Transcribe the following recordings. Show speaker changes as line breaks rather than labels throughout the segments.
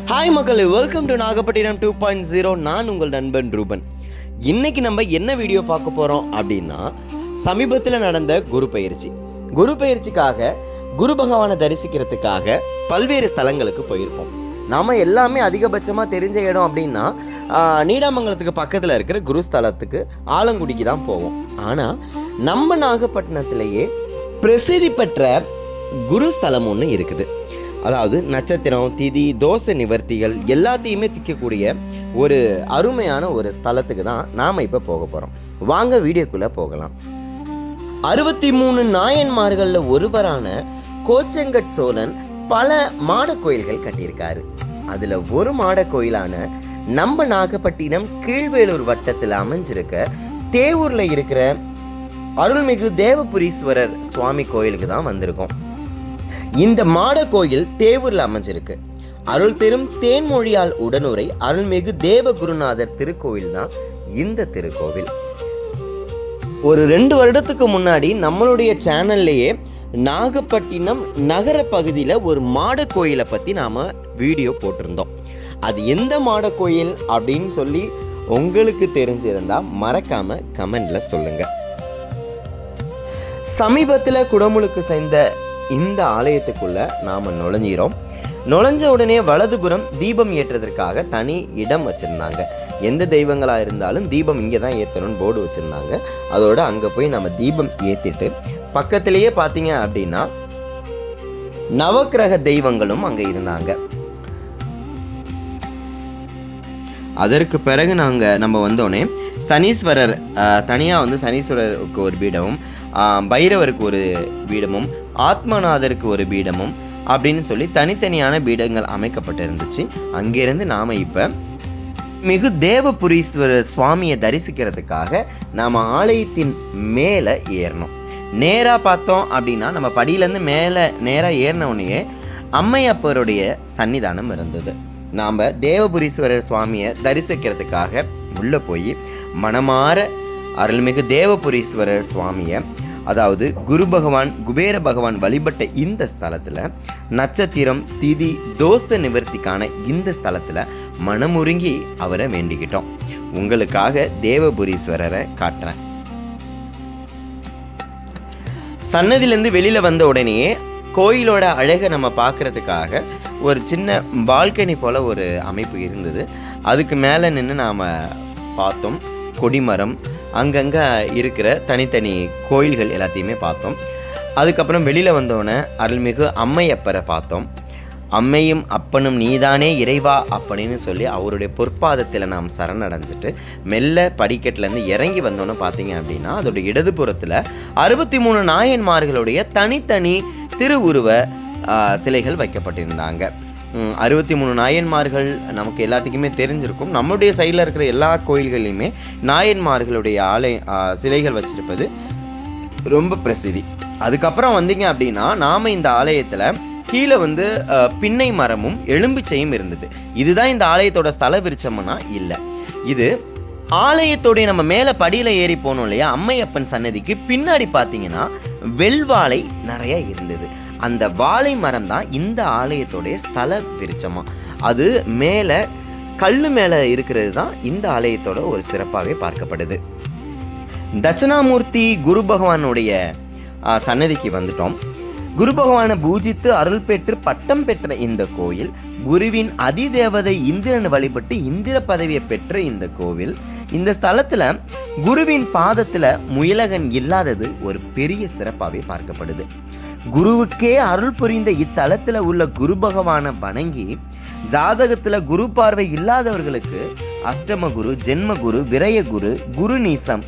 Hi மக்களே, welcome to Nagapattinam 2.0. நான் உங்கள் நண்பன் ரூபன். இன்னைக்கு நம்ம என்ன வீடியோ பார்க்க போகிறோம் அப்படின்னா, சமீபத்தில் நடந்த குரு பயிற்சிக்காக குரு பகவானை தரிசிக்கிறதுக்காக பல்வேறு ஸ்தலங்களுக்கு போயிருப்போம். நாம் எல்லாமே அதிகபட்சமாக தெரிஞ்ச இடம் அப்படின்னா நீடாமங்கலத்துக்கு பக்கத்தில் இருக்கிற குருஸ்தலத்துக்கு ஆலங்குடிக்கு தான் போவோம். ஆனால் நம்ம நாகப்பட்டினத்திலேயே பிரசித்தி பெற்ற குருஸ்தலம் ஒன்று இருக்குது. அதாவது நட்சத்திரம், திதி, தோஷ நிவர்த்திகள் எல்லாத்தையுமே திக்கக்கூடிய ஒரு அருமையான ஒரு ஸ்தலத்துக்கு தான் நாம் இப்போ போக போகிறோம். வாங்க வீடியோக்குள்ளே போகலாம். 63 நாயன்மார்களில் ஒருவரான கோச்செங்கட் சோழன் பல மாட கோயில்கள் கட்டியிருக்காரு. அதில் ஒரு மாட கோயிலான நம்ம நாகப்பட்டினம் கீழ்வேலூர் வட்டத்தில் அமைஞ்சிருக்க தேவூரில் இருக்கிற அருள்மிகு தேவபுரீஸ்வரர் சுவாமி கோயிலுக்கு தான் வந்திருக்கோம். இந்த மாட கோயில் தேவூரில் அமைஞ்சிருக்கு. அருள் பெரும் தேன்மொழியால் உடனுரை அருள்மிகு தேவகுருநாதர் திருக்கோவில் தான் இந்த திருக்கோவில். ஒரு 2 வருடத்துக்கு முன்னாடி நம்மளுடைய சேனல்லையே நாகப்பட்டினம் நகர பகுதியில் ஒரு மாட கோயிலை பற்றி நாம் வீடியோ போட்டிருந்தோம். அது எந்த மாட கோயில் அப்படின்னு சொல்லி உங்களுக்கு தெரிஞ்சிருந்தா மறக்காம கமெண்ட்ல சொல்லுங்க. சமீபத்தில் குடமுழுக்கு செய்த இந்த ஆலயத்துக்குள்ள நாம நுழைஞ்ச உடனே வலதுபுறம் தீபம் ஏற்றுறதுக்காக தனி இடம் வச்சிருந்தாங்க. எந்த தெய்வங்களா இருந்தாலும் தீபம் இங்கே தான் ஏற்றணும்னு போர்டு வச்சிருந்தாங்க. அதோட அங்கே போய் நம்ம தீபம் ஏற்றிட்டு பக்கத்திலேயே பார்த்தீங்க அப்படின்னா நவக்கிரக தெய்வங்களும் அங்கே இருந்தாங்க. அதற்கு பிறகு நம்ம வந்தோடனே சனீஸ்வரர் தனியாக சனீஸ்வரருக்கு ஒரு பீடமும், பைரவருக்கு ஒரு பீடமும், ஆத்மநாதருக்கு ஒரு பீடமும் அப்படின்னு சொல்லி தனித்தனியான பீடங்கள் அமைக்கப்பட்டிருந்துச்சு. அங்கிருந்து நாம் இப்போ மிகு தேவபுரீஸ்வரர் சுவாமியை தரிசிக்கிறதுக்காக நாம் ஆலயத்தின் மேலே ஏறணும். நேராக பார்த்தோம் அப்படின்னா நம்ம படியிலேருந்து மேலே நேராக ஏறினவுடனே அம்மையப்பருடைய சன்னிதானம் இருந்தது. நாம் தேவபுரீஸ்வரர் சுவாமியை தரிசிக்கிறதுக்காக உள்ளே போய் மனமாற அருள்மிகு தேவபுரீஸ்வரர் சுவாமியை, அதாவது குரு பகவான் குபேர பகவான் வழிபட்ட இந்த ஸ்தலத்தில் நட்சத்திரம், திதி, தோஷ நிவர்த்திக்கான இந்த ஸ்தலத்தில் மனமுருங்கி அவரை வேண்டிக்கிட்டோம். உங்களுக்காக தேவபுரீஸ்வரரை காட்டுறேன். சன்னதியிலேருந்து வெளியில் வந்த உடனே கோயிலோட அழகை நம்ம பார்க்குறதுக்காக ஒரு சின்ன பால்கனி போல் ஒரு அமைப்பு இருந்தது. அதுக்கு மேலே நின்று நாம் பார்த்தோம். கொடிமரம், அங்கங்கே இருக்கிற தனித்தனி கோயில்கள் எல்லாத்தையுமே பார்த்தோம். அதுக்கப்புறம் வெளியில் வந்தோடனே அருள்மிகு அம்மையப்பரை பார்த்தோம். அம்மையும் அப்பனும் நீதானே இறைவா அப்படின்னு சொல்லி அவருடைய பொற்பாதத்தில் நாம் சரணடைஞ்சிட்டு மெல்ல படிக்கட்டிலேருந்து இறங்கி வந்தோன்னு பார்த்தீங்க அப்படின்னா அதோட இடதுபுறத்தில் 63 நாயன்மார்களுடைய தனித்தனி திருவுருவ சிலைகள் வைக்கப்பட்டிருந்தாங்க. 63 நாயன்மார்கள் நமக்கு எல்லாத்துக்குமே தெரிஞ்சிருக்கும். நம்மளுடைய சைடில் இருக்கிற எல்லா கோயில்கள்லையுமே நாயன்மார்களுடைய சிலைகள் வச்சிருப்பது ரொம்ப பிரசித்தி. அதுக்கப்புறம் வந்தீங்க அப்படின்னா நாம் இந்த ஆலயத்தில் கீழே பின்னை மரமும் எலும்பிச்சையும் இருந்தது. இதுதான் இந்த ஆலயத்தோட ஸ்தல விருட்சம்னா இல்லை. இது ஆலயத்தோடைய நம்ம மேலே படியில் ஏறி போனோம் இல்லையா, அம்மையப்பன் சன்னதிக்கு பின்னாடி பார்த்தீங்கன்னா வெள்வாழை நிறைய இருந்தது. அந்த வாழை மரம் தான் இந்த ஆலயத்தோடைய ஸ்தல விருட்சமா. அது மேலே கல் மேலே இருக்கிறது தான் இந்த ஆலயத்தோட ஒரு சிறப்பாகவே பார்க்கப்படுது. தட்சிணாமூர்த்தி குரு பகவானுடைய சன்னதிக்கு வந்துட்டோம். குரு பகவானை பூஜித்து அருள் பெற்று பட்டம் பெற்ற இந்த கோயில், குருவின் அதிதேவதை இந்திரன் வழிபட்டு இந்திர பதவியை பெற்ற இந்த கோவில், இந்த ஸ்தலத்தில் குருவின் பாதத்தில் முயலகன் இல்லாதது ஒரு பெரிய சிறப்பாகவே பார்க்கப்படுது. குருவுக்கே அருள் புரிந்த இத்தலத்தில் உள்ள குரு பகவானை வணங்கி ஜாதகத்தில் குரு பார்வை இல்லாதவர்களுக்கு அஷ்டம குரு, ஜென்ம குரு, விரய குரு, குரு நீசம்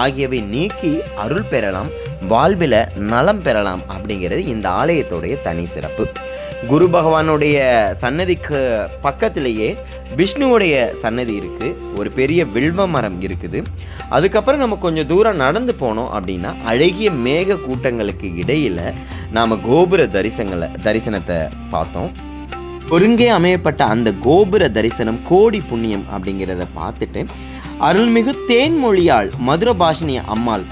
ஆகியவை நீக்கி அருள் பெறலாம், வாழ்வில் நலம் பெறலாம் அப்படிங்கிறது இந்த ஆலயத்தோடைய தனி சிறப்பு. குரு பகவானுடைய சன்னதிக்கு பக்கத்திலேயே விஷ்ணுவுடைய சன்னதி இருக்குது. ஒரு பெரிய வில்வ மரம் இருக்குது. அதுக்கப்புறம் நம்ம கொஞ்சம் தூரம் நடந்து போனோம் அப்படின்னா அழகிய மேக கூட்டங்களுக்கு இடையில் நாம் கோபுர தரிசனத்தை பார்த்தோம். ஒருங்கே அமையப்பட்ட அந்த கோபுர தரிசனம் கோடி புண்ணியம் அப்படிங்கிறத பார்த்துட்டு அருள்மிகு தேன்மொழியால் மதுரபாஷினி அம்மாள்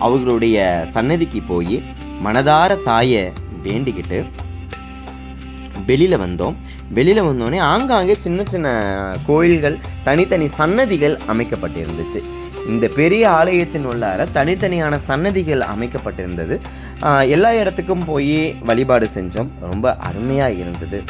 அவர்களுடைய சன்னதிக்கு போய் மனதார தாயை வேண்டிக்கிட்டு வெளியில் வந்தோம். வெளியில் வந்தோடனே ஆங்காங்கே சின்ன சின்ன கோயில்கள், தனித்தனி சன்னதிகள் அமைக்கப்பட்டிருந்துச்சு. இந்த பெரிய ஆலயத்தின் உள்ளார தனித்தனியான சன்னதிகள் அமைக்கப்பட்டிருந்தது. எல்லா இடத்துக்கும் போய் வழிபாடு செஞ்சோம். ரொம்ப அருமையாக இருந்தது.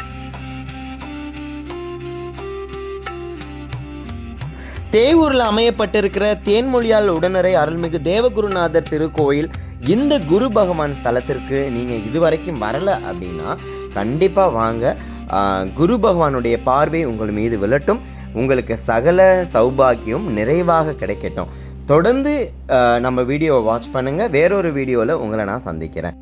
தேவூரில் அமையப்பட்டிருக்கிற தேன்மொழியால் உடனுரை அருள்மிகு தேவகுருநாதர் திருக்கோயில், இந்த குரு பகவான் ஸ்தலத்திற்கு நீங்கள் இதுவரைக்கும் வரலை அப்படின்னா கண்டிப்பாக வாங்க. குரு பகவானுடைய பார்வை உங்கள் மீது விழட்டும். உங்களுக்கு சகல சௌபாக்கியம் நிறைவாக கிடைக்கட்டும். தொடர்ந்து நம்ம வீடியோவை வாட்ச் பண்ணுங்கள். வேறொரு வீடியோவில் உங்களை நான் சந்திக்கிறேன்.